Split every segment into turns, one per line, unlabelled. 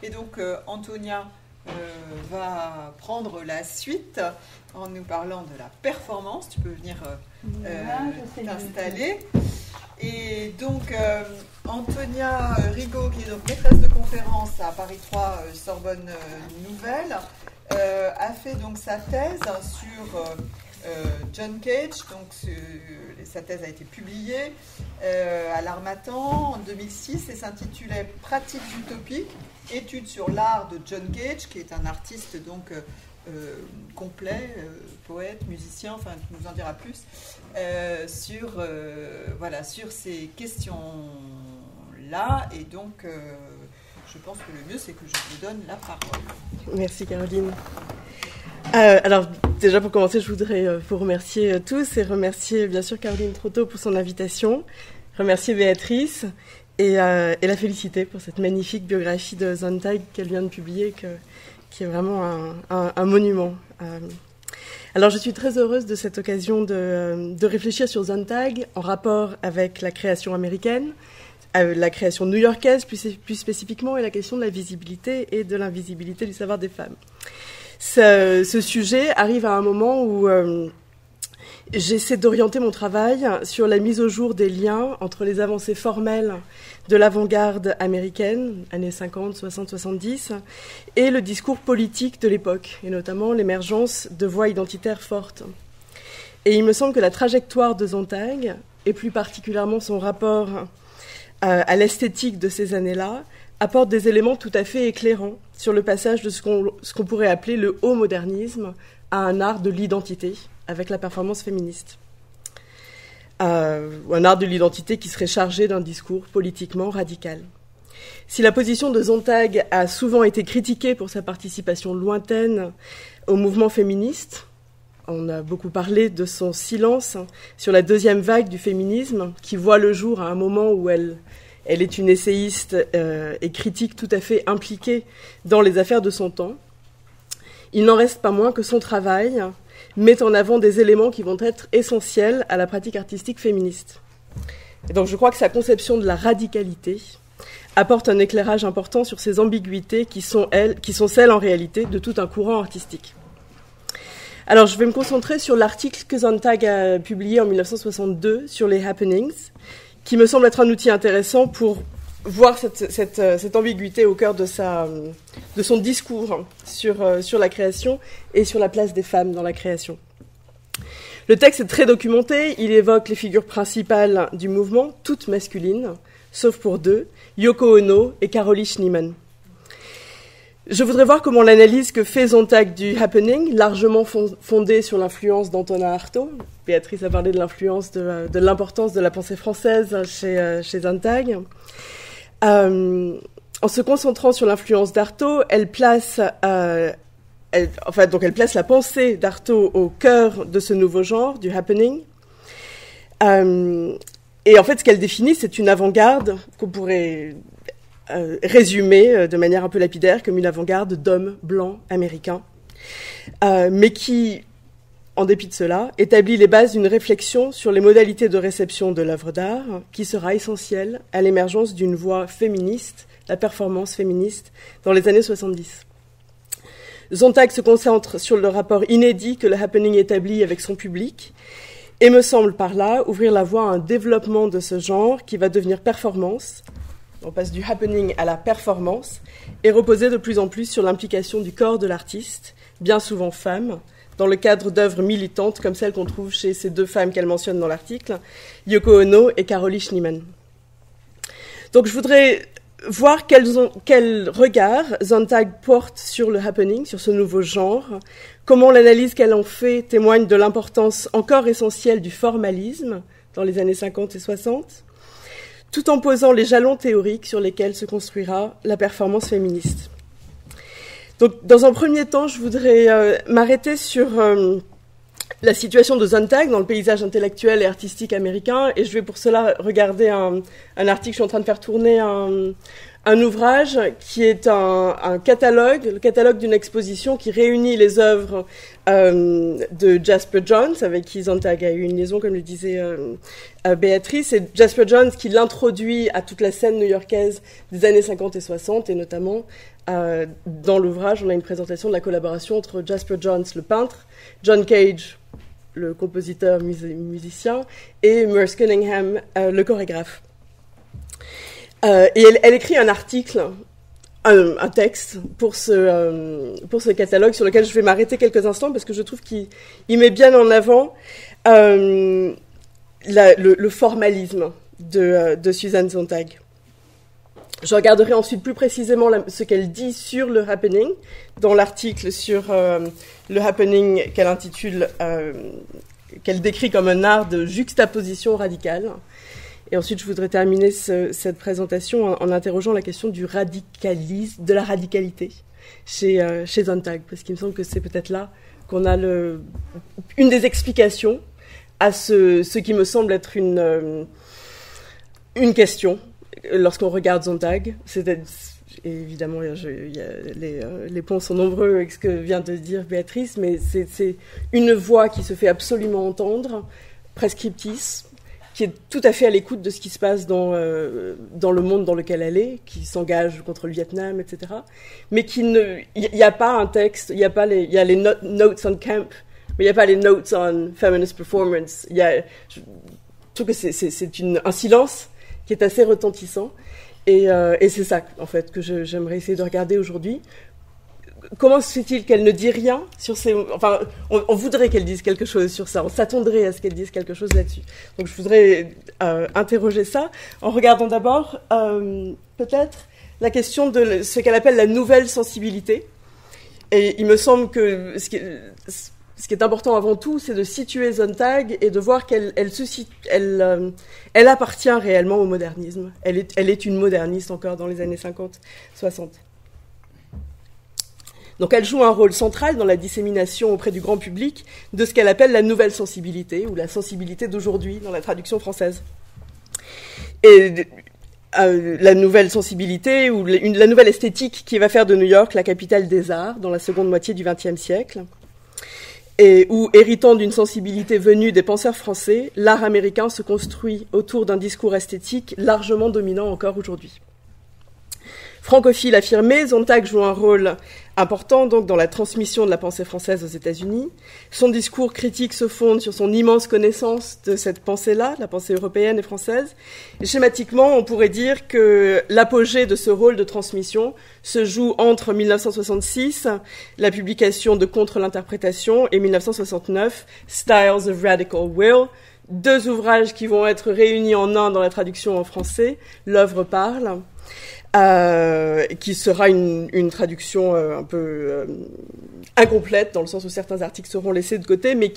Et donc Antonia va prendre la suite en nous parlant de la performance. Tu peux venir t'installer. Et donc Antonia Rigaud, qui est donc maîtresse de conférence à Paris 3 Sorbonne Nouvelle, a fait donc sa thèse sur John Cage. Donc sa thèse a été publiée à l'Harmattan en 2006 et s'intitulait Pratiques utopiques, études sur l'art de John Cage, qui est un artiste donc complet, poète, musicien, enfin tu nous en diras plus, sur ces questions-là. Et donc je pense que le mieux c'est que je vous donne la parole.
Merci Caroline. Alors déjà pour commencer, je voudrais vous remercier tous et remercier bien sûr Caroline Trotteau pour son invitation, remercier Béatrice et la féliciter pour cette magnifique biographie de Sontag qu'elle vient de publier, qui est vraiment un monument. Alors je suis très heureuse de cette occasion de réfléchir sur Sontag en rapport avec la création américaine, la création new-yorkaise plus spécifiquement, et la question de la visibilité et de l'invisibilité du savoir des femmes. Ce sujet arrive à un moment où j'essaie d'orienter mon travail sur la mise au jour des liens entre les avancées formelles de l'avant-garde américaine, années 50, 60, 70, et le discours politique de l'époque, et notamment l'émergence de voix identitaires fortes. Et il me semble que la trajectoire de Sontag, et plus particulièrement son rapport à l'esthétique de ces années-là, apporte des éléments tout à fait éclairants sur le passage de ce qu'on pourrait appeler le haut modernisme à un art de l'identité, avec la performance féministe. Un art de l'identité qui serait chargé d'un discours politiquement radical. Si la position de Sontag a souvent été critiquée pour sa participation lointaine au mouvement féministe, on a beaucoup parlé de son silence sur la deuxième vague du féminisme, qui voit le jour à un moment où elle est une essayiste et critique tout à fait impliquée dans les affaires de son temps. Il n'en reste pas moins que son travail met en avant des éléments qui vont être essentiels à la pratique artistique féministe. Et donc je crois que sa conception de la radicalité apporte un éclairage important sur ces ambiguïtés qui sont celles en réalité de tout un courant artistique. Alors je vais me concentrer sur l'article que Sontag a publié en 1962 sur les happenings, qui me semble être un outil intéressant pour voir cette ambiguïté au cœur de son discours sur la création et sur la place des femmes dans la création. Le texte est très documenté, il évoque les figures principales du mouvement, toutes masculines, sauf pour deux, Yoko Ono et Caroly Schneemann. Je voudrais voir comment l'analyse que fait Sontag du happening, largement fondée sur l'influence d'Antonin Artaud. Béatrice a parlé de l'influence, de l'importance de la pensée française chez Sontag. En se concentrant sur l'influence d'Artaud, elle place la pensée d'Artaud au cœur de ce nouveau genre, du happening. Et en fait, ce qu'elle définit, c'est une avant-garde qu'on pourrait résumer de manière un peu lapidaire comme une avant-garde d'hommes blancs américains, mais qui, en dépit de cela, établit les bases d'une réflexion sur les modalités de réception de l'œuvre d'art qui sera essentielle à l'émergence d'une voix féministe, la performance féministe, dans les années 70. Sontag se concentre sur le rapport inédit que le happening établit avec son public et me semble par là ouvrir la voie à un développement de ce genre qui va devenir performance. On passe du happening à la performance et reposer de plus en plus sur l'implication du corps de l'artiste, bien souvent femme, dans le cadre d'œuvres militantes comme celles qu'on trouve chez ces deux femmes qu'elle mentionne dans l'article, Yoko Ono et Caroly Schneemann. Donc je voudrais voir quel regard Sontag porte sur le happening, sur ce nouveau genre, comment l'analyse qu'elle en fait témoigne de l'importance encore essentielle du formalisme dans les années 50 et 60, tout en posant les jalons théoriques sur lesquels se construira la performance féministe. Donc, dans un premier temps, je voudrais m'arrêter sur la situation de Sontag dans le paysage intellectuel et artistique américain, et je vais pour cela regarder un article. Je suis en train de faire tourner un ouvrage qui est un catalogue, le catalogue d'une exposition qui réunit les œuvres de Jasper Johns, avec qui Sontag a eu une liaison, comme le disait Béatrice, et Jasper Johns qui l'introduit à toute la scène new-yorkaise des années 50 et 60, et notamment dans l'ouvrage, on a une présentation de la collaboration entre Jasper Johns, le peintre, John Cage, le compositeur musicien, et Merce Cunningham, le chorégraphe. Et elle écrit un article, un texte pour ce catalogue sur lequel je vais m'arrêter quelques instants parce que je trouve qu'il met bien en avant le formalisme de Susan Sontag. Je regarderai ensuite plus précisément ce qu'elle dit sur le happening dans l'article sur le happening qu'elle intitule, qu'elle décrit comme un art de juxtaposition radicale. Et ensuite, je voudrais terminer cette présentation en interrogeant la question du radicalisme, de la radicalité chez Sontag, parce qu'il me semble que c'est peut-être là qu'on a une des explications à ce qui me semble être une question lorsqu'on regarde Sontag. Évidemment, les ponts sont nombreux avec ce que vient de dire Béatrice, mais c'est une voix qui se fait absolument entendre, prescriptrice, qui est tout à fait à l'écoute de ce qui se passe dans le monde dans lequel elle est, qui s'engage contre le Vietnam, etc. Mais il n'y a pas un texte, il y a les notes on camp, mais il n'y a pas les notes on feminist performance. Je trouve que c'est un silence qui est assez retentissant, et c'est ça, en fait, que j'aimerais essayer de regarder aujourd'hui. Comment se fait-il qu'elle ne dit rien sur ces... Enfin, on voudrait qu'elle dise quelque chose sur ça, on s'attendrait à ce qu'elle dise quelque chose là-dessus. Donc je voudrais interroger ça en regardant d'abord peut-être la question de ce qu'elle appelle la nouvelle sensibilité. Et il me semble que ce qui est important avant tout, c'est de situer Sontag et de voir qu'elle appartient réellement au modernisme. Elle est une moderniste encore dans les années 50-60. Donc elle joue un rôle central dans la dissémination auprès du grand public de ce qu'elle appelle la nouvelle sensibilité, ou la sensibilité d'aujourd'hui dans la traduction française. Et la nouvelle sensibilité, ou la nouvelle esthétique qui va faire de New York la capitale des arts dans la seconde moitié du XXe siècle, et où, héritant d'une sensibilité venue des penseurs français, l'art américain se construit autour d'un discours esthétique largement dominant encore aujourd'hui. Francophile affirmé, Sontag joue un rôle important donc dans la transmission de la pensée française aux États-Unis. Son discours critique se fonde sur son immense connaissance de cette pensée-là, la pensée européenne et française. Et schématiquement, on pourrait dire que l'apogée de ce rôle de transmission se joue entre 1966, la publication de Contre l'interprétation, et 1969, Styles of Radical Will, deux ouvrages qui vont être réunis en un dans la traduction en français, L'œuvre parle, qui sera une traduction un peu incomplète, dans le sens où certains articles seront laissés de côté, mais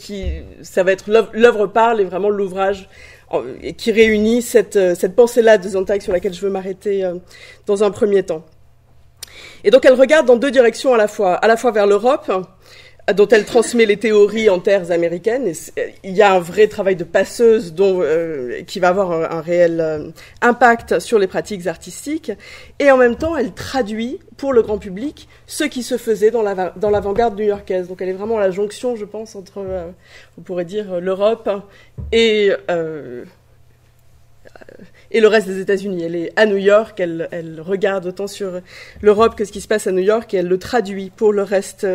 ça va être l'œuvre parle est vraiment l'ouvrage qui réunit cette pensée-là de Sontag sur laquelle je veux m'arrêter dans un premier temps. Et donc elle regarde dans deux directions à la fois vers l'Europe, dont elle transmet les théories en terres américaines. Et il y a un vrai travail de passeuse qui va avoir un réel impact sur les pratiques artistiques. Et en même temps, elle traduit pour le grand public ce qui se faisait dans l'avant-garde new-yorkaise. Donc elle est vraiment à la jonction, je pense, entre, on pourrait dire, l'Europe et le reste des États-Unis. Elle est à New York, elle regarde autant sur l'Europe que ce qui se passe à New York, et elle le traduit pour le reste,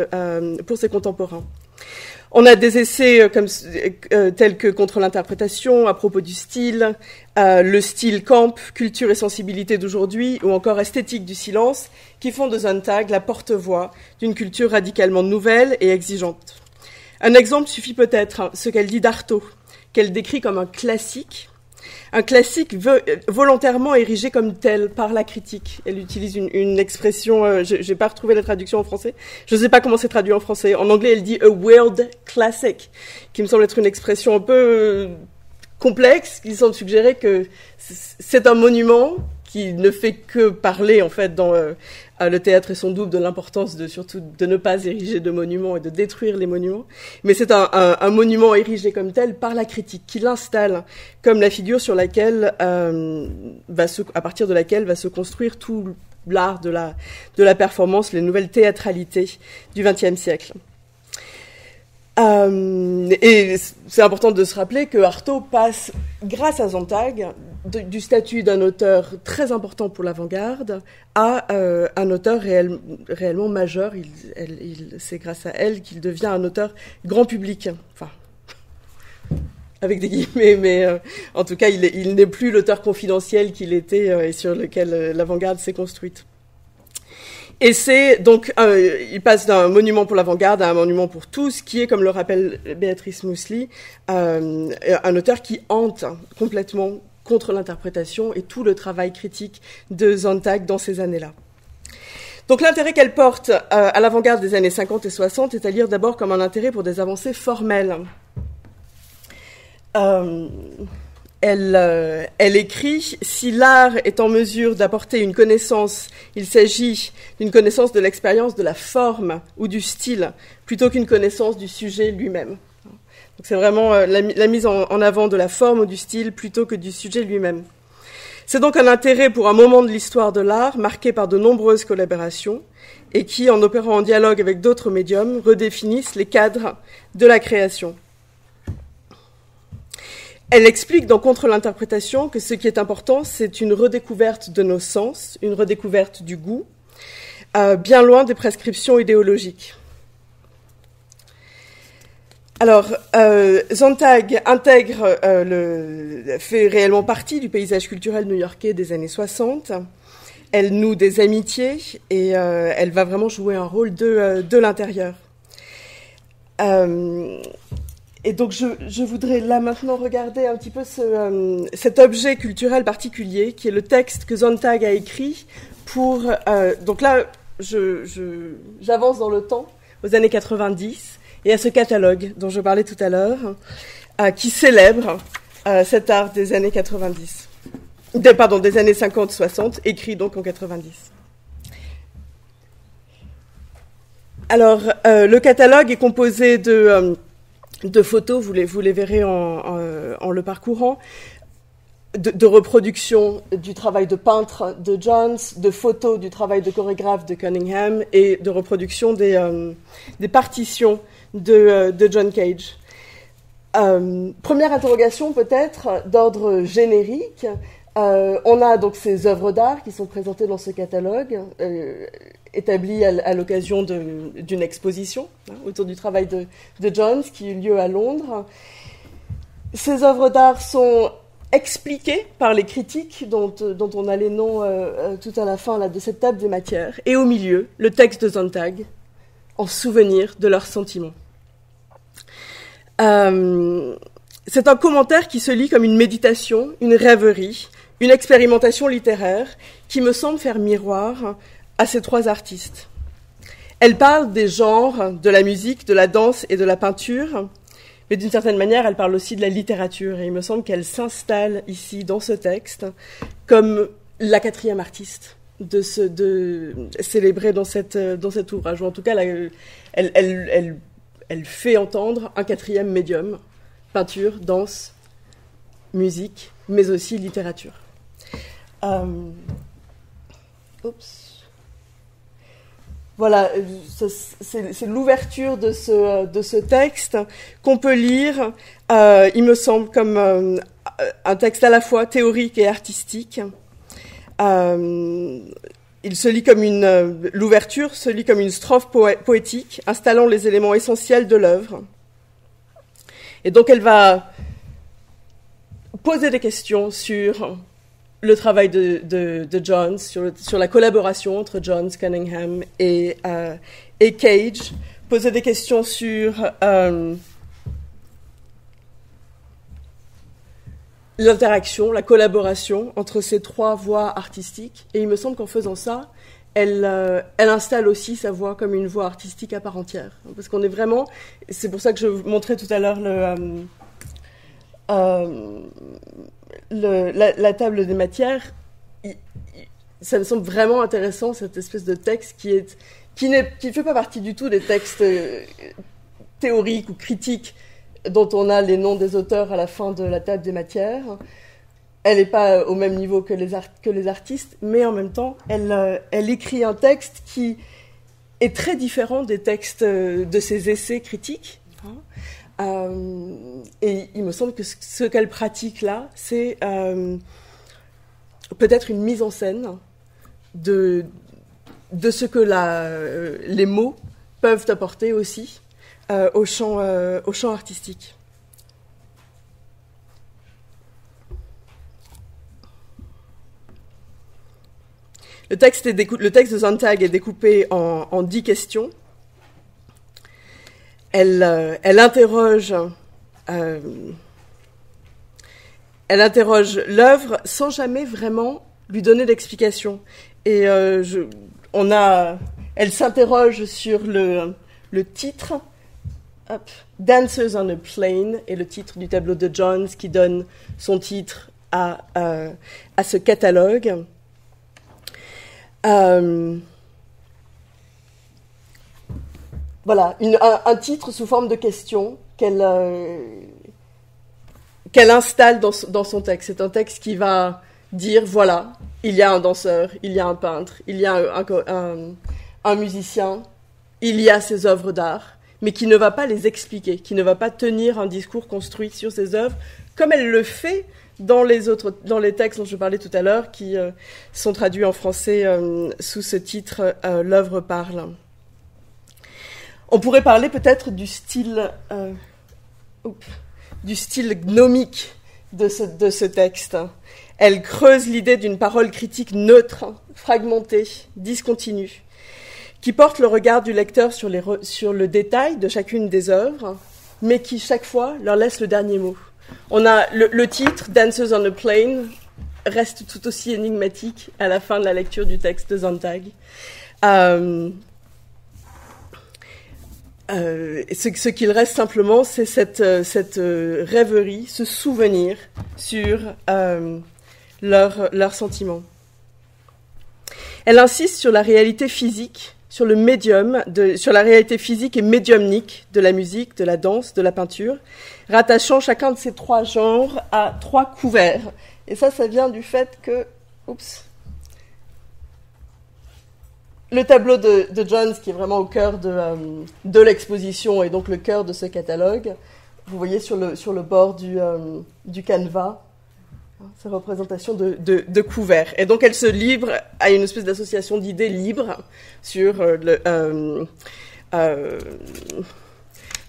pour ses contemporains. On a des essais tels que Contre l'interprétation, à propos du style, le style camp, culture et sensibilité d'aujourd'hui, ou encore esthétique du silence, qui font de Sontag la porte-voix d'une culture radicalement nouvelle et exigeante. Un exemple suffit peut-être, ce qu'elle dit d'Artaud, qu'elle décrit comme un classique volontairement érigé comme tel par la critique. Elle utilise une expression, j'ai pas retrouvé la traduction en français, je sais pas comment c'est traduit en français. En anglais, elle dit « a world classic », qui me semble être une expression un peu complexe, qui semble suggérer que c'est un monument qui ne fait que parler, en fait, dans le théâtre et son double, de l'importance surtout de ne pas ériger de monuments et de détruire les monuments. Mais c'est un monument érigé comme tel par la critique, qui l'installe comme la figure sur laquelle à partir de laquelle va se construire tout l'art de la performance, les nouvelles théâtralités du XXe siècle. Et c'est important de se rappeler que Artaud passe, grâce à Sontag, du statut d'un auteur très important pour l'avant-garde à un auteur réellement majeur. C'est grâce à elle qu'il devient un auteur grand public. Enfin, avec des guillemets, mais en tout cas, il n'est plus l'auteur confidentiel qu'il était et sur lequel l'avant-garde s'est construite. Et c'est donc, il passe d'un monument pour l'avant-garde à un monument pour tous, qui est, comme le rappelle Béatrice Mousselit, un auteur qui hante complètement contre l'interprétation et tout le travail critique de Sontag dans ces années-là. Donc l'intérêt qu'elle porte à l'avant-garde des années 50 et 60 est à lire d'abord comme un intérêt pour des avancées formelles. Elle écrit « Si l'art est en mesure d'apporter une connaissance, il s'agit d'une connaissance de l'expérience de la forme ou du style, plutôt qu'une connaissance du sujet lui-même. » Donc c'est vraiment la mise en avant de la forme ou du style plutôt que du sujet lui-même. C'est donc un intérêt pour un moment de l'histoire de l'art marqué par de nombreuses collaborations et qui, en opérant en dialogue avec d'autres médiums, redéfinissent les cadres de la création. Elle explique dans Contre l'interprétation que ce qui est important, c'est une redécouverte de nos sens, une redécouverte du goût, bien loin des prescriptions idéologiques. Alors, Sontag fait réellement partie du paysage culturel new-yorkais des années 60. Elle noue des amitiés et elle va vraiment jouer un rôle de l'intérieur. Et donc, je voudrais là maintenant regarder un petit peu cet objet culturel particulier qui est le texte que Sontag a écrit pour... donc là, j'avance dans le temps, aux années 90, et à ce catalogue dont je parlais tout à l'heure, qui célèbre cet art des années 90. Des années 50-60, écrit donc en 90. Alors, le catalogue est composé de photos, vous les verrez en le parcourant, de reproductions du travail de peintre de Jones, de photos du travail de chorégraphe de Cunningham et de reproductions des partitions de John Cage. Première interrogation peut-être d'ordre générique. On a donc ces œuvres d'art qui sont présentées dans ce catalogue, établies à l'occasion d'une exposition autour du travail de Jones qui eut lieu à Londres. Ces œuvres d'art sont expliquées par les critiques dont on a les noms tout à la fin là, de cette table des matières, et au milieu, le texte de Sontag, en souvenir de leurs sentiments. C'est un commentaire qui se lit comme une méditation, une rêverie, une expérimentation littéraire qui me semble faire miroir à ces trois artistes. Elle parle des genres, de la musique, de la danse et de la peinture, mais d'une certaine manière, elle parle aussi de la littérature, et il me semble qu'elle s'installe ici, dans ce texte, comme la quatrième artiste célébrée dans cet ouvrage, ou en tout cas, elle fait entendre un quatrième médium, peinture, danse, musique, mais aussi littérature. Voilà, c'est l'ouverture de ce texte qu'on peut lire, il me semble, comme un texte à la fois théorique et artistique. Il se lit comme l'ouverture se lit comme une strophe poétique, installant les éléments essentiels de l'œuvre. Et donc elle va poser des questions sur le travail de Jones, sur la collaboration entre Jones, Cunningham et Cage, poser des questions sur l'interaction, la collaboration entre ces trois voix artistiques. Et il me semble qu'en faisant ça, elle installe aussi sa voix comme une voix artistique à part entière. Parce qu'on est vraiment... C'est pour ça que je vous montrais tout à l'heure la table des matières. Ça me semble vraiment intéressant, cette espèce de texte qui ne fait pas partie du tout des textes théoriques ou critiques dont on a les noms des auteurs à la fin de la table des matières, elle n'est pas au même niveau que les artistes, mais en même temps, elle écrit un texte qui est très différent des textes de ses essais critiques. Et il me semble que ce qu'elle pratique là, c'est peut-être une mise en scène de ce que les mots peuvent apporter aussi au champ artistique. Le texte de Sontag est découpé en 10 questions. Elle interroge l'œuvre sans jamais vraiment lui donner d'explication. Et elle s'interroge sur le titre, Dancers on a Plane, et le titre du tableau de Jones qui donne son titre à ce catalogue. Voilà, un titre sous forme de question qu'elle installe dans son texte. C'est un texte qui va dire, voilà, il y a un danseur, il y a un peintre, il y a un musicien, il y a ces œuvres d'art, mais qui ne va pas les expliquer, qui ne va pas tenir un discours construit sur ces œuvres, comme elle le fait dans les textes dont je parlais tout à l'heure, qui sont traduits en français sous ce titre « L'œuvre parle ». On pourrait parler peut-être du style gnomique de ce texte. Elle creuse l'idée d'une parole critique neutre, fragmentée, discontinue, qui porte le regard du lecteur sur le détail de chacune des œuvres, mais qui, chaque fois, leur laisse le dernier mot. On a le titre, Dancers on a Plane, reste tout aussi énigmatique à la fin de la lecture du texte de Sontag. Ce qu'il reste simplement, c'est cette rêverie, ce souvenir sur leurs sentiments. Elle insiste sur la réalité physique, sur le médium, sur la réalité physique et médiumnique de la musique, de la danse, de la peinture, rattachant chacun de ces 3 genres à 3 couverts. Et ça vient du fait que... Le tableau de Jones, qui est vraiment au cœur de l'exposition et donc le cœur de ce catalogue, vous voyez sur le bord du canevas, sa représentation de couverts. Et donc elle se livre à une espèce d'association d'idées libres sur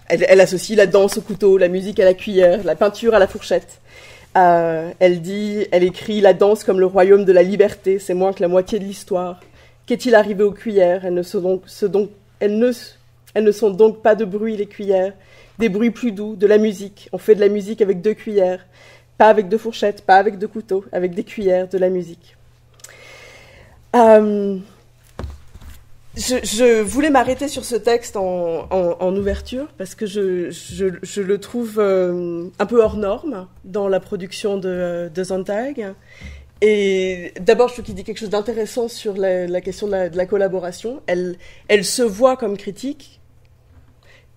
elle associe la danse au couteau, la musique à la cuillère, la peinture à la fourchette. Elle écrit « La danse comme le royaume de la liberté, c'est moins que la moitié de l'histoire. Qu'est-il arrivé aux cuillères ? Elles ne sont donc pas de bruit, les cuillères. Des bruits plus doux, de la musique. On fait de la musique avec 2 cuillères. Pas avec 2 fourchettes, pas avec 2 couteaux, avec des cuillères, de la musique. » Je voulais m'arrêter sur ce texte en ouverture parce que je le trouve un peu hors norme dans la production de Sontag. Et d'abord, je trouve qu'il dit quelque chose d'intéressant sur la question de la collaboration. Elle se voit comme critique,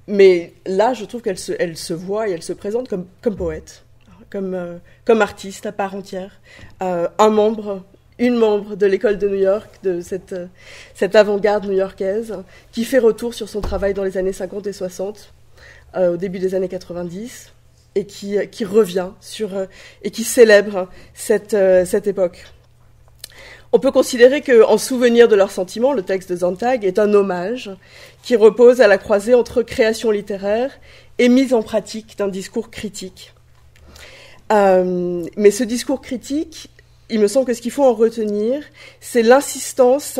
mais là, je trouve qu'elle se voit et elle se présente comme poète, comme artiste à part entière, une membre de l'école de New York, de cette avant-garde new-yorkaise, qui fait retour sur son travail dans les années 50 et 60, au début des années 90, et qui revient et qui célèbre cette époque. On peut considérer qu'en souvenir de leurs sentiments, le texte de Sontag est un hommage qui repose à la croisée entre création littéraire et mise en pratique d'un discours critique. Mais ce discours critique, il me semble que ce qu'il faut en retenir, c'est l'insistance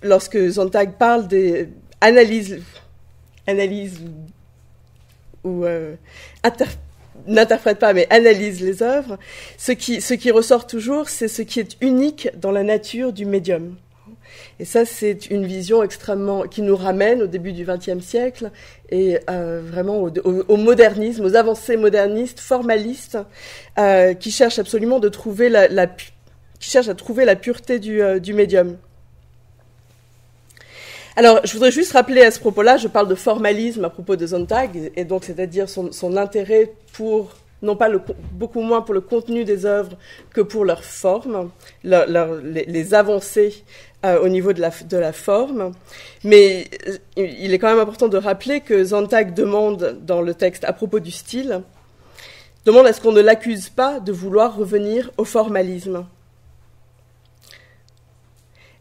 lorsque Sontag parle des analyses ou n'interprète pas, mais analyse les œuvres, ce qui ressort toujours, c'est ce qui est unique dans la nature du médium. Et ça, c'est une vision extrêmement qui nous ramène au début du XXe siècle et vraiment au modernisme, aux avancées modernistes, formalistes, qui cherchent absolument à trouver la pureté du médium. Alors, je voudrais juste rappeler à ce propos-là, je parle de formalisme à propos de Sontag, et donc c'est-à-dire son intérêt pour non pas beaucoup moins pour le contenu des œuvres que pour leur forme, les avancées au niveau de la forme. Mais il est quand même important de rappeler que Sontag demande dans le texte à propos du style, demande à ce qu'on ne l'accuse pas de vouloir revenir au formalisme.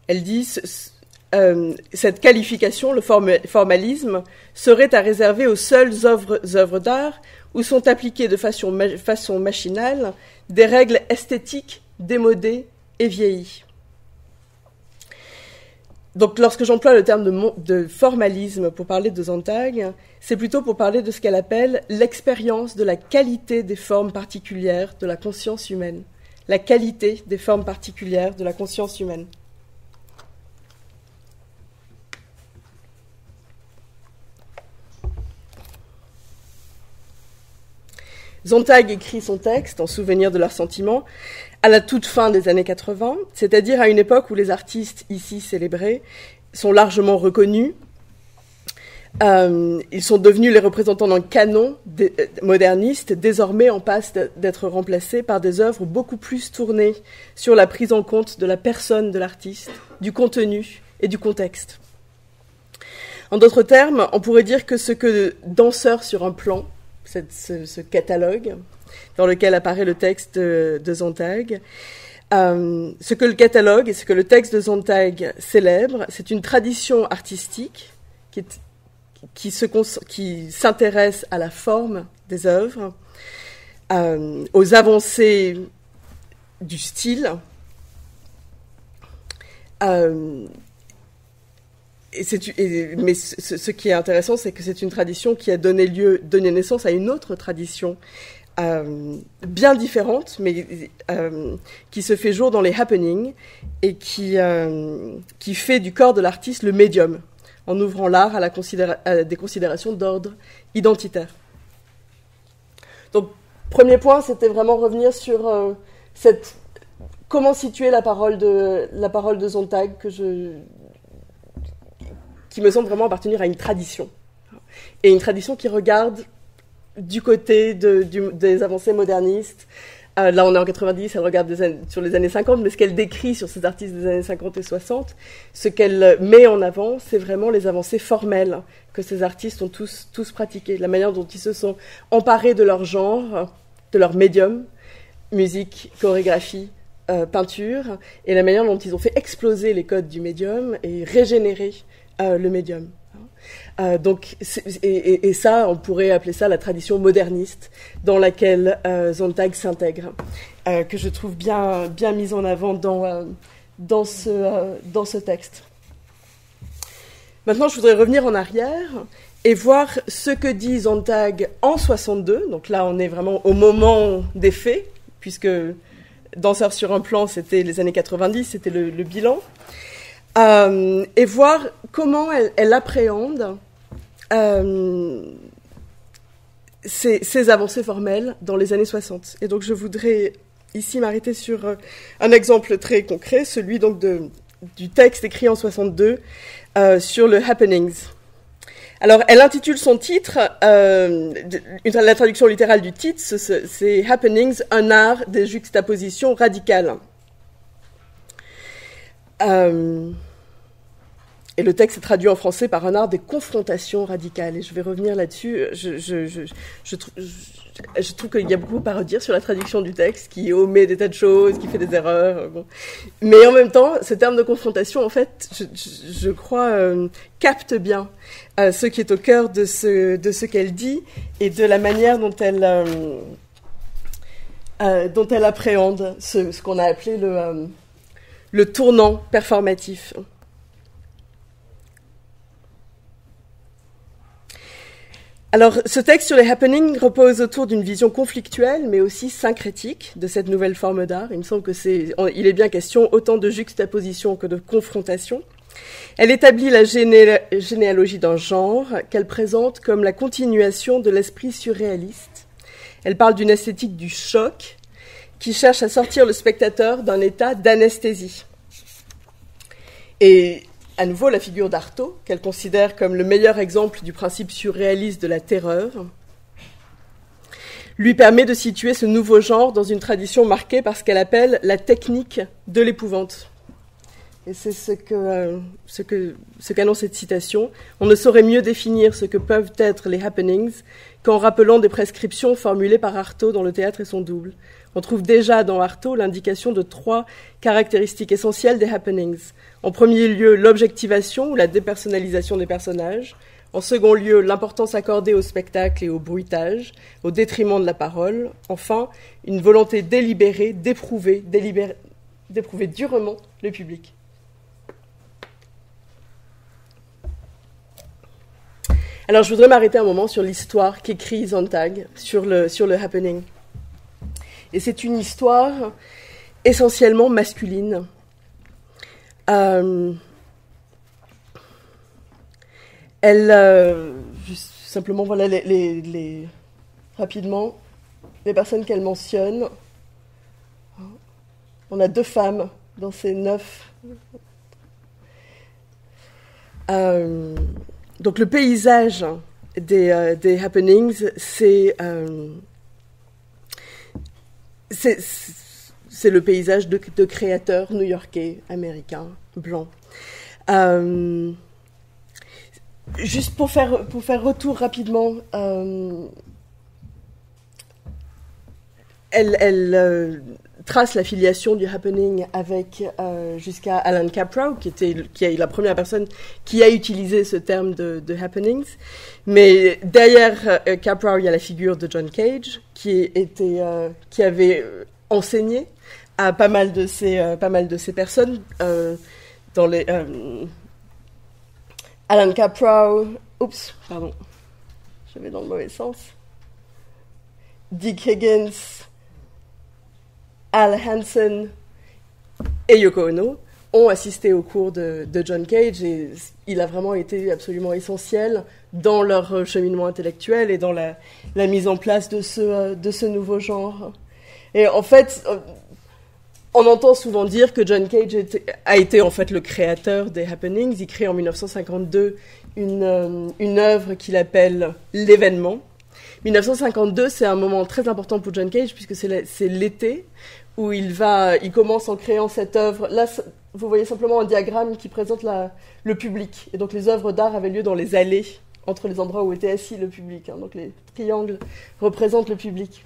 Elle dit cette qualification, le formalisme, serait à réserver aux seules œuvres d'art où sont appliquées de façon machinale des règles esthétiques démodées et vieillies. Donc, lorsque j'emploie le terme de formalisme pour parler de Sontag, c'est plutôt pour parler de ce qu'elle appelle l'expérience de la qualité des formes particulières de la conscience humaine. La qualité des formes particulières de la conscience humaine. Sontag écrit son texte en souvenir de leurs sentiments à la toute fin des années 80, c'est-à-dire à une époque où les artistes ici célébrés sont largement reconnus. Ils sont devenus les représentants d'un canon moderniste, désormais en passe d'être remplacés par des œuvres beaucoup plus tournées sur la prise en compte de la personne de l'artiste, du contenu et du contexte. En d'autres termes, on pourrait dire que ce que Danseur sur un plan, ce catalogue dans lequel apparaît le texte de Sontag, ce que le catalogue et ce que le texte de Sontag célèbre, c'est une tradition artistique qui s'intéresse à la forme des œuvres, aux avancées du style, mais ce qui est intéressant, c'est que c'est une tradition qui a donné naissance à une autre tradition bien différente, mais qui se fait jour dans les happenings et qui fait du corps de l'artiste le médium, en ouvrant l'art à des considérations d'ordre identitaire. Donc, premier point, c'était vraiment revenir sur comment situer la parole de Sontag qui me semble vraiment appartenir à une tradition. Et une tradition qui regarde du côté des avancées modernistes. Là, on est en 90, elle regarde sur les années 50, mais ce qu'elle décrit sur ces artistes des années 50 et 60, ce qu'elle met en avant, c'est vraiment les avancées formelles que ces artistes ont tous pratiquées, la manière dont ils se sont emparés de leur genre, de leur médium, musique, chorégraphie, peinture, et la manière dont ils ont fait exploser les codes du médium et régénérer le médium. Donc, et ça, on pourrait appeler ça la tradition moderniste dans laquelle Sontag s'intègre, que je trouve bien mise en avant dans ce texte. Maintenant, je voudrais revenir en arrière et voir ce que dit Sontag en 62. Donc là, on est vraiment au moment des faits, puisque Danseur sur un plan, c'était les années 90, c'était le bilan. Et voir comment elle appréhende ces avancées formelles dans les années 60. Et donc je voudrais ici m'arrêter sur un exemple très concret, celui donc du texte écrit en 62 sur le happenings. Alors elle intitule son titre, la traduction littérale du titre, c'est Happenings, un art des juxtapositions radicales. Et le texte est traduit en français par un art des confrontations radicales. Et je vais revenir là-dessus. Je trouve qu'il y a beaucoup à redire sur la traduction du texte, qui omet des tas de choses, qui fait des erreurs. Bon. Mais en même temps, ce terme de confrontation, en fait, je crois, capte bien ce qui est au cœur de ce qu'elle dit et de la manière dont elle appréhende ce qu'on a appelé le tournant performatif. Alors, ce texte sur les happenings repose autour d'une vision conflictuelle, mais aussi syncrétique de cette nouvelle forme d'art. Il me semble il est bien question autant de juxtaposition que de confrontation. Elle établit la généalogie d'un genre qu'elle présente comme la continuation de l'esprit surréaliste. Elle parle d'une esthétique du choc qui cherche à sortir le spectateur d'un état d'anesthésie. Et à nouveau, la figure d'Artaud, qu'elle considère comme le meilleur exemple du principe surréaliste de la terreur, lui permet de situer ce nouveau genre dans une tradition marquée par ce qu'elle appelle la technique de l'épouvante. Et c'est ce qu'annonce cette citation. On ne saurait mieux définir ce que peuvent être les happenings qu'en rappelant des prescriptions formulées par Artaud dans Le théâtre et son double. On trouve déjà dans Artaud l'indication de 3 caractéristiques essentielles des happenings. En premier lieu, l'objectivation ou la dépersonnalisation des personnages. En second lieu, l'importance accordée au spectacle et au bruitage, au détriment de la parole. Enfin, une volonté délibérée d'éprouver durement le public. Alors, je voudrais m'arrêter un moment sur l'histoire qu'écrit Sontag sur le happening. Et c'est une histoire essentiellement masculine. Juste simplement, voilà, rapidement, les personnes qu'elle mentionne. On a 2 femmes dans ces 9. Donc le paysage des happenings, c'est le paysage de créateurs new-yorkais, américains, blancs. Juste pour faire retour rapidement, elle trace la filiation du happening avec jusqu'à Alan Caprow, qui est la première personne qui a utilisé ce terme de happenings. Mais derrière Caprow, il y a la figure de John Cage, qui avait enseigné à pas mal de ces personnes dans les Alan Caprow, je vais dans le mauvais sens. Dick Higgins, Al Hansen et Yoko Ono ont assisté au cours de John Cage et il a vraiment été absolument essentiel dans leur cheminement intellectuel et dans la mise en place de ce nouveau genre. Et en fait, on entend souvent dire que John Cage a été en fait le créateur des happenings. Il crée en 1952 une œuvre qu'il appelle l'événement. 1952, c'est un moment très important pour John Cage puisque c'est l'été où il commence en créant cette œuvre. Là, vous voyez simplement un diagramme qui présente le public. Et donc les œuvres d'art avaient lieu dans les allées entre les endroits où était assis le public. Donc les triangles représentent le public.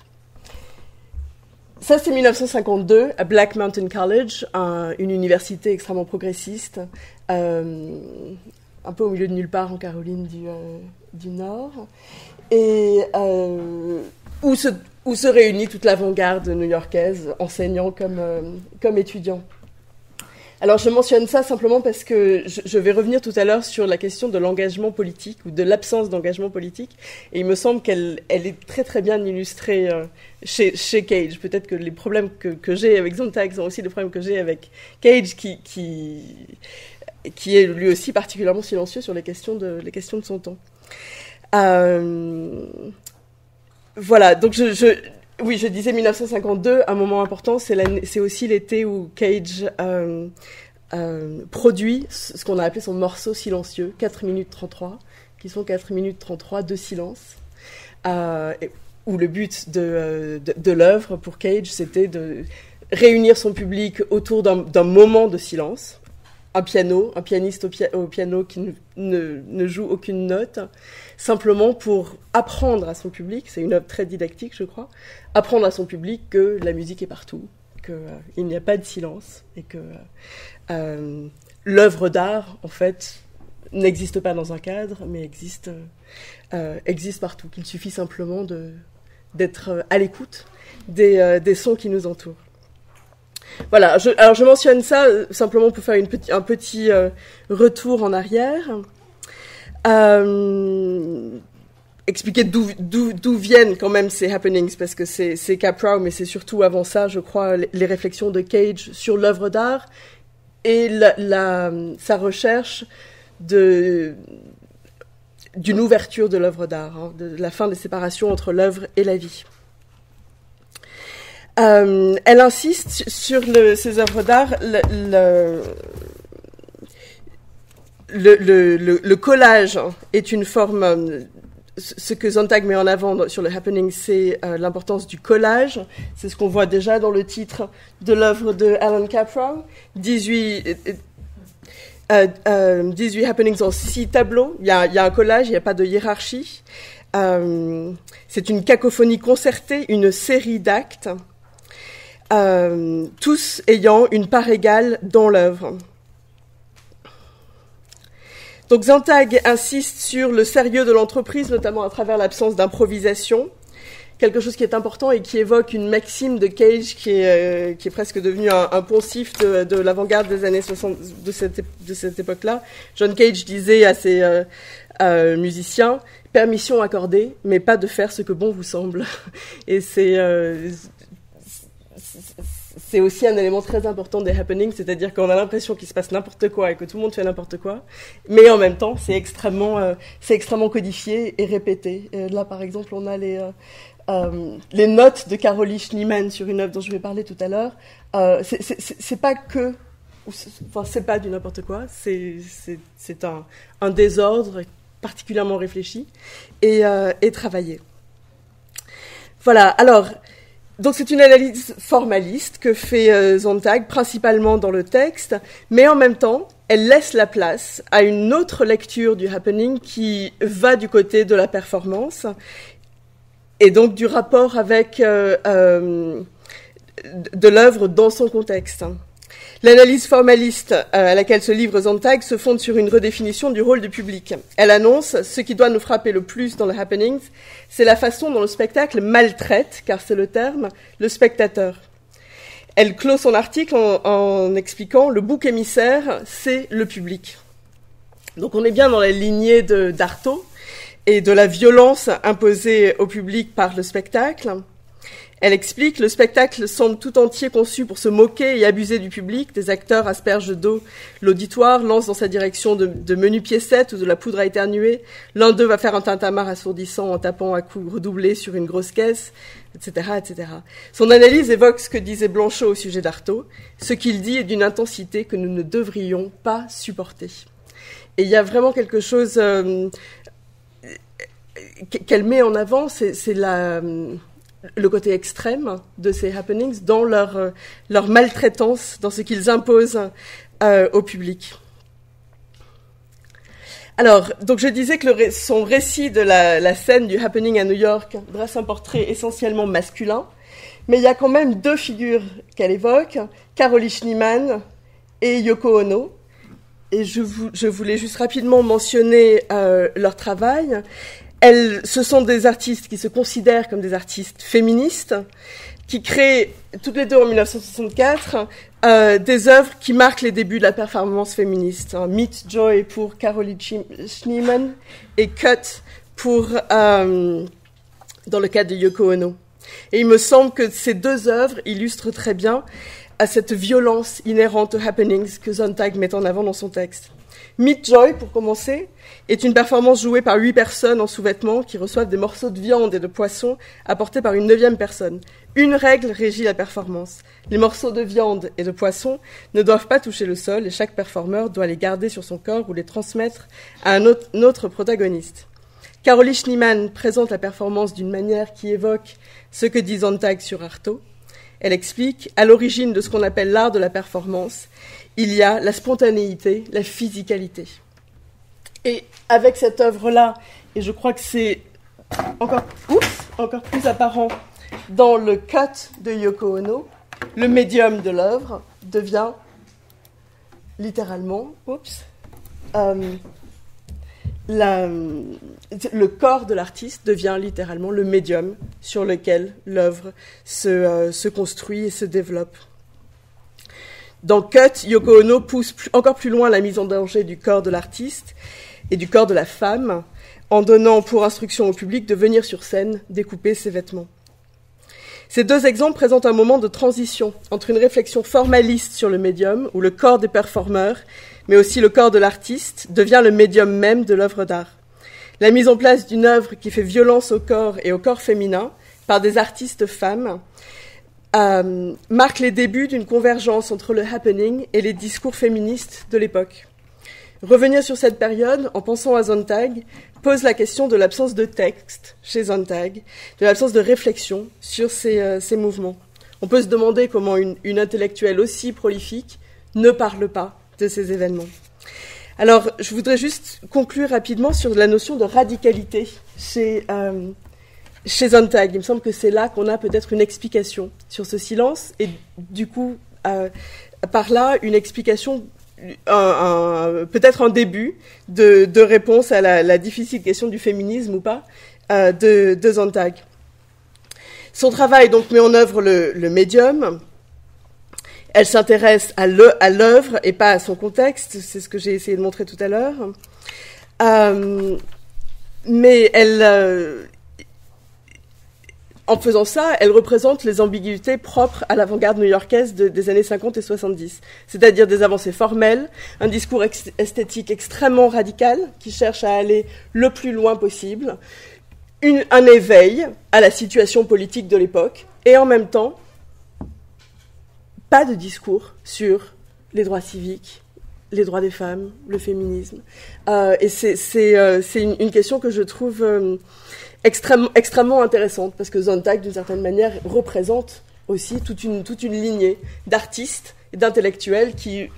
Ça, c'est 1952, à Black Mountain College, une université extrêmement progressiste, un peu au milieu de nulle part en Caroline du Nord, et où se réunit toute l'avant-garde new-yorkaise, enseignants comme étudiants. Alors, je mentionne ça simplement parce que je vais revenir tout à l'heure sur la question de l'engagement politique ou de l'absence d'engagement politique. Et il me semble qu'elle est très très bien illustrée chez Cage. Peut-être que les problèmes que j'ai avec Sontag sont aussi les problèmes que j'ai avec Cage, qui est lui aussi particulièrement silencieux sur les questions de son temps. Voilà, donc je disais 1952, un moment important, c'est aussi l'été où Cage produit ce qu'on a appelé son morceau silencieux, 4 minutes 33, qui sont 4 minutes 33 de silence, où le but de l'œuvre pour Cage, c'était de réunir son public autour d'un moment de silence, un pianiste au piano qui ne joue aucune note, simplement pour apprendre à son public, c'est une œuvre très didactique je crois, apprendre à son public que la musique est partout, qu'il n'y a pas de silence, et que l'œuvre d'art, en fait, n'existe pas dans un cadre, mais existe partout, qu'il suffit simplement d'être à l'écoute des sons qui nous entourent. Voilà, alors je mentionne ça simplement pour faire un petit retour en arrière, expliquer d'où viennent quand même ces happenings, parce que c'est Caprow, mais c'est surtout avant ça, je crois, les réflexions de Cage sur l'œuvre d'art et sa recherche d'une ouverture de l'œuvre d'art, de la fin des séparations entre l'œuvre et la vie. Elle insiste sur ces œuvres d'art, le collage est une forme ce que Sontag met en avant sur le happening, c'est l'importance du collage. C'est ce qu'on voit déjà dans le titre de l'œuvre de Alan Caprow. 18 happenings en 6 tableaux. Il y a un collage, il n'y a pas de hiérarchie. C'est une cacophonie concertée, une série d'actes, tous ayant une part égale dans l'œuvre. Donc Sontag insiste sur le sérieux de l'entreprise, notamment à travers l'absence d'improvisation, quelque chose qui est important et qui évoque une maxime de Cage qui est presque devenue un poncif de l'avant-garde des années 60, de cette époque-là. John Cage disait à ses musiciens, permission accordée, mais pas de faire ce que bon vous semble. Et c'est aussi un élément très important des happenings, c'est-à-dire qu'on a l'impression qu'il se passe n'importe quoi et que tout le monde fait n'importe quoi, mais en même temps, c'est extrêmement codifié et répété. Et là, par exemple, on a les notes de Caroline Schneemann sur une œuvre dont je vais parler tout à l'heure. C'est pas que, enfin, c'est pas du n'importe quoi, c'est un désordre particulièrement réfléchi et travaillé. Voilà, alors, donc c'est une analyse formaliste que fait Sontag, principalement dans le texte, mais en même temps, elle laisse la place à une autre lecture du happening qui va du côté de la performance et donc du rapport avec de l'œuvre dans son contexte. L'analyse formaliste à laquelle se livre Sontag se fonde sur une redéfinition du rôle du public. Elle annonce ce qui doit nous frapper le plus dans le happenings, c'est la façon dont le spectacle maltraite, car c'est le terme, le spectateur. Elle clôt son article en expliquant le bouc émissaire, c'est le public. Donc on est bien dans la lignée d'Artaud et de la violence imposée au public par le spectacle. Elle explique, le spectacle semble tout entier conçu pour se moquer et abuser du public. Des acteurs aspergent d'eau l'auditoire, lancent dans sa direction de menus piécettes ou de la poudre à éternuer. L'un d'eux va faire un tintamarre assourdissant en tapant à coups redoublés sur une grosse caisse, etc., etc. Son analyse évoque ce que disait Blanchot au sujet d'Artaud. Ce qu'il dit est d'une intensité que nous ne devrions pas supporter. Et il y a vraiment quelque chose qu'elle met en avant, c'est le côté extrême de ces happenings dans leur maltraitance, dans ce qu'ils imposent au public. Alors, donc je disais que son récit de la scène du happening à New York dresse un portrait essentiellement masculin, mais il y a quand même 2 figures qu'elle évoque, Caroline Schneemann et Yoko Ono. Et je voulais juste rapidement mentionner leur travail. Ce sont des artistes qui se considèrent comme des artistes féministes, qui créent, toutes les deux en 1964, des œuvres qui marquent les débuts de la performance féministe. Meet Joy pour Caroline Schneemann et Cut pour, dans le cas de Yoko Ono. Et il me semble que ces 2 œuvres illustrent très bien cette violence inhérente aux happenings que Sontag met en avant dans son texte. Meet Joy, pour commencer, est une performance jouée par 8 personnes en sous-vêtements qui reçoivent des morceaux de viande et de poisson apportés par une 9e personne. Une règle régit la performance. Les morceaux de viande et de poisson ne doivent pas toucher le sol et chaque performeur doit les garder sur son corps ou les transmettre à un autre protagoniste. Caroline Schneemann présente la performance d'une manière qui évoque ce que dit Sontag sur Artaud. Elle explique, à l'origine de ce qu'on appelle l'art de la performance, il y a la spontanéité, la physicalité. Et avec cette œuvre-là, et je crois que c'est encore plus apparent dans le Cut de Yoko Ono, le médium de l'œuvre devient littéralement, le corps de l'artiste devient littéralement le médium sur lequel l'œuvre se construit et se développe. Dans Cut, Yoko Ono pousse encore plus loin la mise en danger du corps de l'artiste et du corps de la femme, en donnant pour instruction au public de venir sur scène découper ses vêtements. Ces 2 exemples présentent un moment de transition entre une réflexion formaliste sur le médium, où le corps des performeurs, mais aussi le corps de l'artiste, devient le médium même de l'œuvre d'art. La mise en place d'une œuvre qui fait violence au corps et au corps féminin par des artistes femmes marque les débuts d'une convergence entre le happening et les discours féministes de l'époque. Revenir sur cette période, en pensant à Sontag, pose la question de l'absence de texte chez Sontag, de l'absence de réflexion sur ces mouvements. On peut se demander comment une intellectuelle aussi prolifique ne parle pas de ces événements. Alors, je voudrais juste conclure rapidement sur la notion de radicalité chez Sontag. Il me semble que c'est là qu'on a peut-être une explication sur ce silence, et du coup, par là, une explication, peut-être un début de réponse à la difficile question du féminisme ou pas de Sontag. Son travail donc met en œuvre le médium. Elle s'intéresse à l'œuvre et pas à son contexte, c'est ce que j'ai essayé de montrer tout à l'heure. Mais en faisant ça, elle représente les ambiguïtés propres à l'avant-garde new-yorkaise des années 50 et 70, c'est-à-dire des avancées formelles, un discours esthétique extrêmement radical qui cherche à aller le plus loin possible, un éveil à la situation politique de l'époque, et en même temps, pas de discours sur les droits civiques, les droits des femmes, le féminisme. Et c'est une question que je trouve extrêmement intéressante, parce que Sontag, d'une certaine manière, représente aussi toute une lignée d'artistes et d'intellectuels qui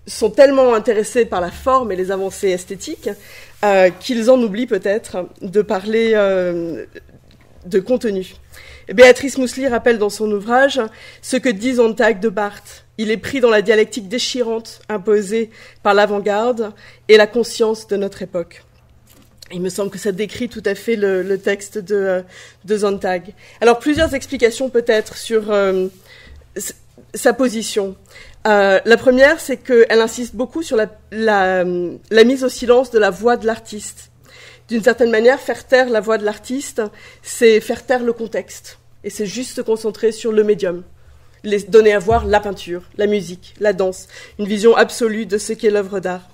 sont tellement intéressés par la forme et les avancées esthétiques qu'ils en oublient peut-être de parler de contenu. Béatrice Moussely rappelle dans son ouvrage ce que dit Sontag de Barthes. Il est pris dans la dialectique déchirante imposée par l'avant-garde et la conscience de notre époque. Il me semble que ça décrit tout à fait le texte de Sontag. Alors, plusieurs explications peut-être sur sa position. La première, c'est qu'elle insiste beaucoup sur la mise au silence de la voix de l'artiste. D'une certaine manière, faire taire la voix de l'artiste, c'est faire taire le contexte. Et c'est juste se concentrer sur le médium. Donner à voir la peinture, la musique, la danse, une vision absolue de ce qu'est l'œuvre d'art.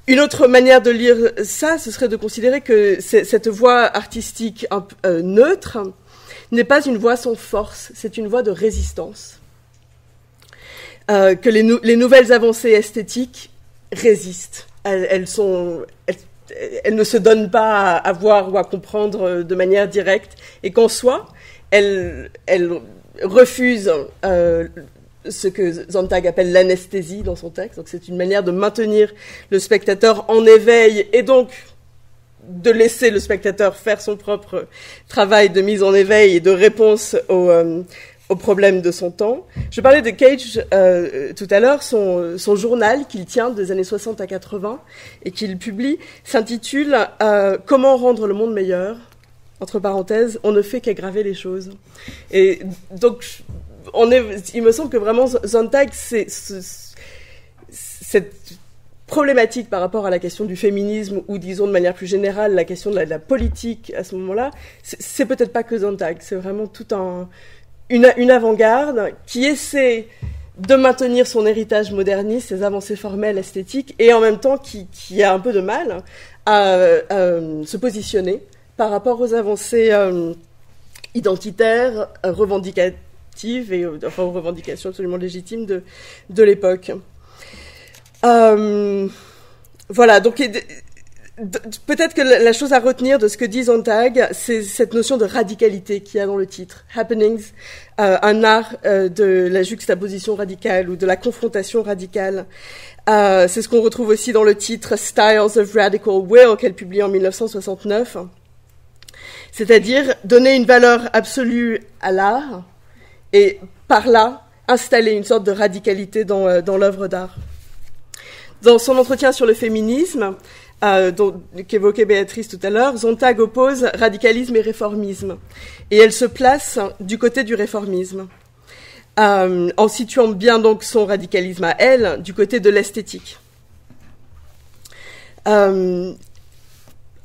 Une autre manière de lire ça, ce serait de considérer que cette voix artistique neutre n'est pas une voix sans force, c'est une voix de résistance. Que les nouvelles avancées esthétiques résistent. Elles ne se donnent pas à voir ou à comprendre de manière directe, et qu'en soi, elles refusent ce que Sontag appelle l'anesthésie dans son texte. Donc c'est une manière de maintenir le spectateur en éveil et donc de laisser le spectateur faire son propre travail de mise en éveil et de réponse aux problèmes de son temps. Je parlais de Cage tout à l'heure. Son journal qu'il tient des années 60 à 80 et qu'il publie s'intitule « Comment rendre le monde meilleur ?» Entre parenthèses, on ne fait qu'aggraver les choses. Et donc, il me semble que vraiment Sontag, c'est cette problématique par rapport à la question du féminisme, ou disons de manière plus générale la question de la politique à ce moment-là, c'est peut-être pas que Sontag, c'est vraiment toute une avant-garde qui essaie de maintenir son héritage moderniste, ses avancées formelles, esthétiques, et en même temps qui a un peu de mal à se positionner par rapport aux avancées identitaires, revendicatives, et enfin aux revendications absolument légitimes de l'époque. Voilà, donc peut-être que la chose à retenir de ce que dit Sontag, c'est cette notion de radicalité qu'il y a dans le titre. Happenings, un art de la juxtaposition radicale ou de la confrontation radicale. C'est ce qu'on retrouve aussi dans le titre Styles of Radical Will qu'elle publie en 1969. C'est-à-dire donner une valeur absolue à l'art et par là installer une sorte de radicalité dans l'œuvre d'art. Dans son entretien sur le féminisme, qu'évoquait Béatrice tout à l'heure, Sontag oppose radicalisme et réformisme. Et elle se place du côté du réformisme, en situant bien donc son radicalisme à elle du côté de l'esthétique.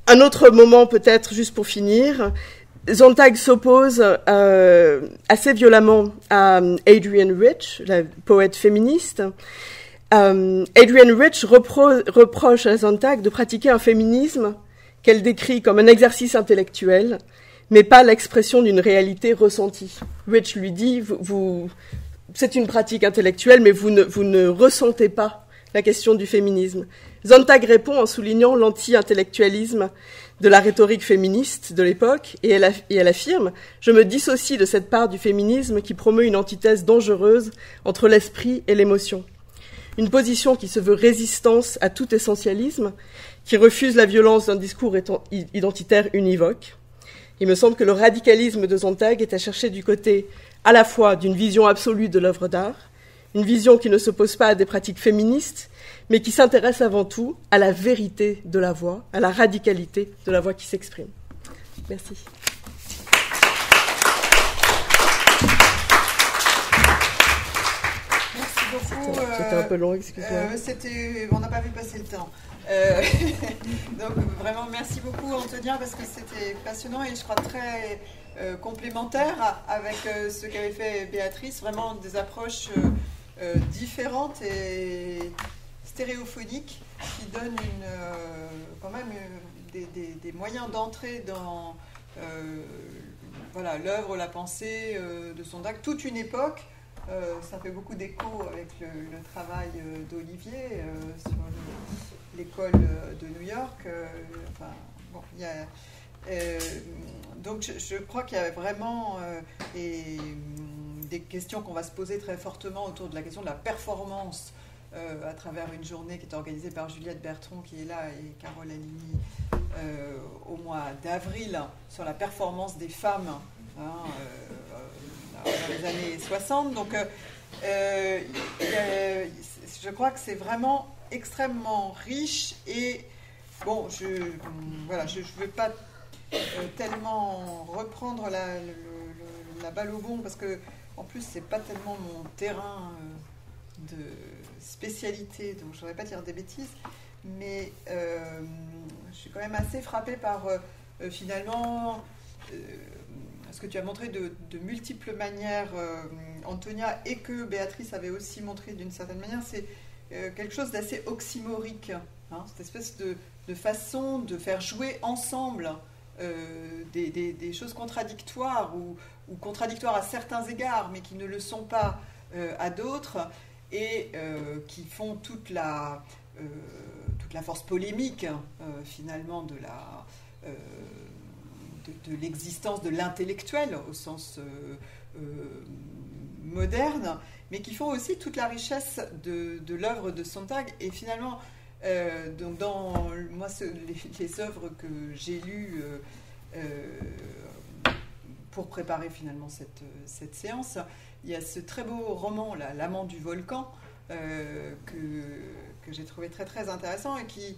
Un autre moment peut-être, juste pour finir, Sontag s'oppose assez violemment à Adrienne Rich, la poète féministe. Adrienne Rich reproche à Sontag de pratiquer un féminisme qu'elle décrit comme un exercice intellectuel, mais pas l'expression d'une réalité ressentie. Rich lui dit, c'est une pratique intellectuelle, mais vous ne ressentez pas la question du féminisme. Sontag répond en soulignant l'anti-intellectualisme de la rhétorique féministe de l'époque, et elle affirme « Je me dissocie de cette part du féminisme qui promeut une antithèse dangereuse entre l'esprit et l'émotion. Une position qui se veut résistance à tout essentialisme, qui refuse la violence d'un discours identitaire univoque. Il me semble que le radicalisme de Sontag est à chercher du côté à la fois d'une vision absolue de l'œuvre d'art, une vision qui ne s'oppose pas à des pratiques féministes, mais qui s'intéresse avant tout à la vérité de la voix, à la radicalité de la voix qui s'exprime. Merci.
Merci beaucoup.
C'était un peu long, excuse-moi.
On n'a pas vu passer le temps. Donc vraiment merci beaucoup Antonia, parce que c'était passionnant et je crois très complémentaire avec ce qu'avait fait Béatrice, vraiment des approches différentes et stéréophoniques qui donnent quand même des moyens d'entrer dans l'œuvre, la pensée de Sontag, toute une époque. Ça fait beaucoup d'écho avec le travail d'Olivier sur l'école de New York. Donc je crois qu'il y a vraiment des questions qu'on va se poser très fortement autour de la question de la performance à travers une journée qui est organisée par Juliette Bertrand qui est là et Carole Alini au mois d'avril sur la performance des femmes dans les années 60. Donc je crois que c'est vraiment extrêmement riche et bon, je ne veux pas tellement reprendre la balle au bond parce que en plus c'est pas tellement mon terrain de spécialité, donc je ne voudrais pas dire des bêtises, mais je suis quand même assez frappée par finalement ce que tu as montré de multiples manières, Antonia, et que Béatrice avait aussi montré d'une certaine manière, c'est quelque chose d'assez oxymorique, hein, cette espèce de façon de faire jouer ensemble des choses contradictoires ou contradictoires à certains égards, mais qui ne le sont pas à d'autres, et qui font toute la force polémique, finalement, de l'existence de l'intellectuel au sens moderne, mais qui font aussi toute la richesse de l'œuvre de Sontag. Et finalement, donc dans moi, les œuvres que j'ai lues pour préparer finalement cette séance, il y a ce très beau roman, L'amant du volcan, que j'ai trouvé très très intéressant et qui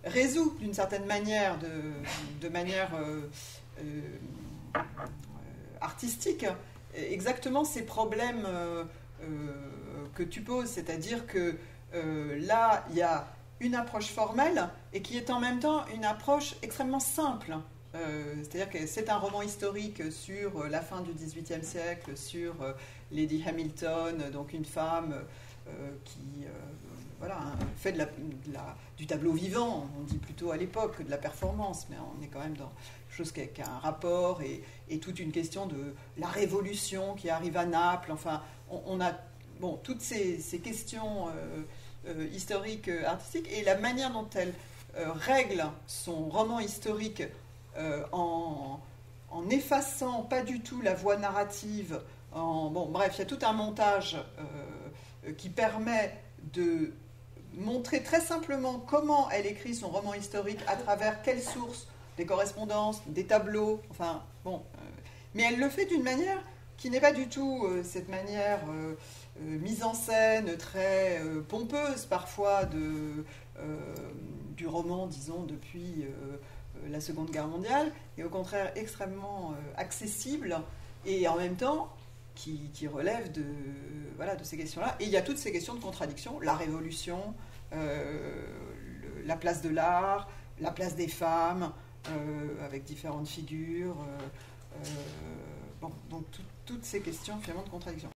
résout d'une certaine manière, de manière artistique, exactement ces problèmes que tu poses, c'est-à-dire que là, il y a une approche formelle et qui est en même temps une approche extrêmement simple. C'est-à-dire que c'est un roman historique sur la fin du XVIIIe siècle, sur Lady Hamilton, donc une femme qui fait du tableau vivant, on dit plutôt à l'époque que de la performance, mais on est quand même dans quelque chose qui a un rapport et toute une question de la révolution qui arrive à Naples. Enfin, on a toutes ces questions historiques, artistiques, et la manière dont elle règle son roman historique en effaçant pas du tout la voie narrative. Bref, il y a tout un montage qui permet de montrer très simplement comment elle écrit son roman historique, à travers quelles sources, des correspondances, des tableaux, mais elle le fait d'une manière qui n'est pas du tout cette manière mise en scène très pompeuse parfois du roman, disons, depuis la Seconde Guerre mondiale, et au contraire extrêmement accessible, et en même temps qui relève de ces questions-là. Et il y a toutes ces questions de contradiction, la révolution, la place de l'art, la place des femmes, avec différentes figures, donc toutes ces questions finalement de contradiction.